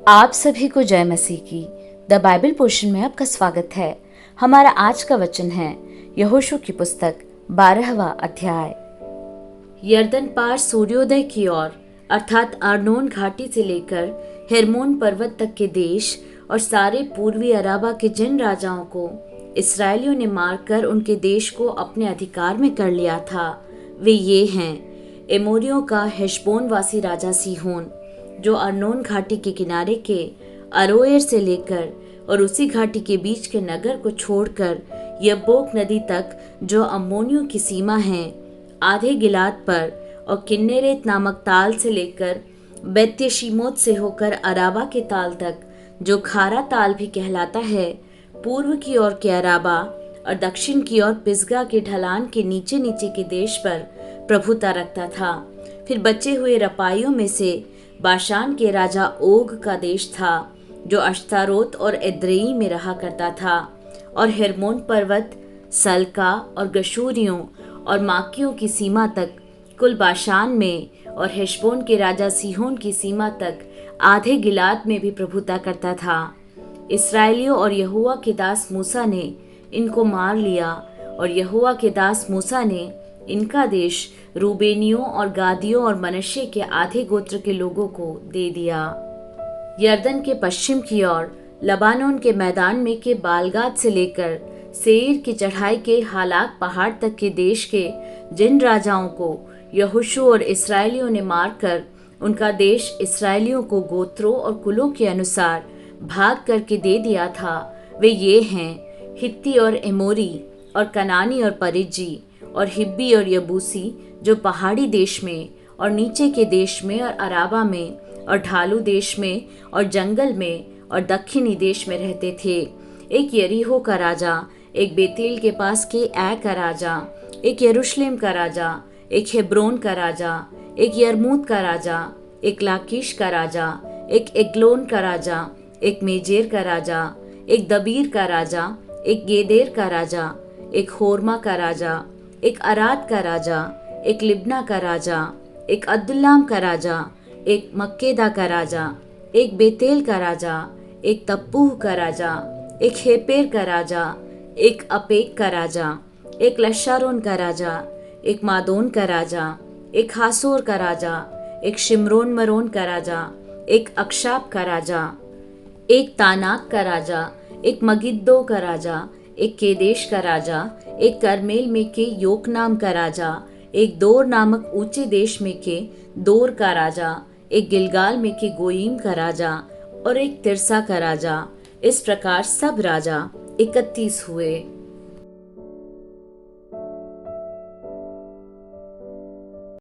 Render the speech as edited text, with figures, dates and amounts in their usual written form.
आप सभी को जय मसीह की द बाइबल पोर्शन में आपका स्वागत है। हमारा आज का वचन है यहोशू की पुस्तक 12वां अध्याय। यर्दन पार सूर्योदय की ओर अर्थात अर्नोन घाटी से लेकर हेर्मोन पर्वत तक के देश और सारे पूर्वी अराबा के जिन राजाओं को इसराइलियों ने मारकर उनके देश को अपने अधिकार में कर लिया था वे ये हैं। एमोरियों का हेशबोन वासी राजा सीहोन, जो अर्नोन घाटी के किनारे के अरोएर से लेकर और उसी घाटी के बीच के नगर को छोड़कर यब्बोक नदी तक जो अम्मोनियों की सीमा है, आधे गिलाद पर और किन्नेरेत नामक ताल से लेकर बेत्यशीमोत से होकर अराबा के ताल तक, जो खारा ताल भी कहलाता है, पूर्व की ओर के अराबा और दक्षिण की ओर पिसगा के ढलान के नीचे नीचे के देश पर प्रभुता रखता था। फिर बचे हुए रपाइयों में से बाशान के राजा ओग का देश था, जो अश्तारोत और एद्रेई में रहा करता था, और हेर्मोन पर्वत, सल्का और गशूरियों और माकियों की सीमा तक, कुल बाशान में, और हेशबोन के राजा सीहोन की सीमा तक आधे गिलाद में भी प्रभुता करता था। इसराइलियों और यहोवा के दास मूसा ने इनको मार लिया, और यहोवा के दास मूसा ने इनका देश रूबेनियों और गादियों और मनश्शे के आधे गोत्र के लोगों को दे दिया। यर्दन के पश्चिम की ओर लबानोन के मैदान में के बालगाद से लेकर सेईर की चढ़ाई के हालाक पहाड़ तक के देश के जिन राजाओं को यहोशू और इसराइलियों ने मारकर उनका देश इसराइलियों को गोत्रों और कुलों के अनुसार भाग करके दे दिया था, वे ये हैं। हित्ती और एमोरी और कनानी और परिज्जी और हिब्बी और यबूसी, जो पहाड़ी देश में और नीचे के देश में और अराबा में और ढालू देश में और जंगल में और दक्षिणी देश में रहते थे। एक यरीहो का राजा, एक बेतेल के पास के ऐ का राजा, एक यरूशलेम का राजा, एक हेब्रोन का राजा, एक यर्मूत का राजा, एक लाकीश का राजा, एक एग्लोन का राजा, एक मेजेर का राजा, एक दबीर का राजा, एक गेदेर का राजा, एक होरमा का राजा, एक अराद का राजा, एक लिब्ना का राजा, एक अद्दुल्लाम का राजा, एक मक्केदा का राजा, एक बेतेल का राजा, एक तप्पूह का राजा, एक हेपेर का राजा, एक अपेक का राजा, एक लशारोन का राजा, एक मादोन का राजा, एक हासोर का राजा, एक शिमरोन मरोन का राजा, एक अक्षाप का राजा, एक तानाक का राजा, एक मगिद्दो का राजा, एक केदेश का राजा, एक करमेल में के योकनाम का राजा, एक दोर नामक ऊंचे देश में के दोर का राजा, एक गिलगाल में के गोयीम का राजा और एक तिरसा का राजा। इस प्रकार सब राजा 31 हुए।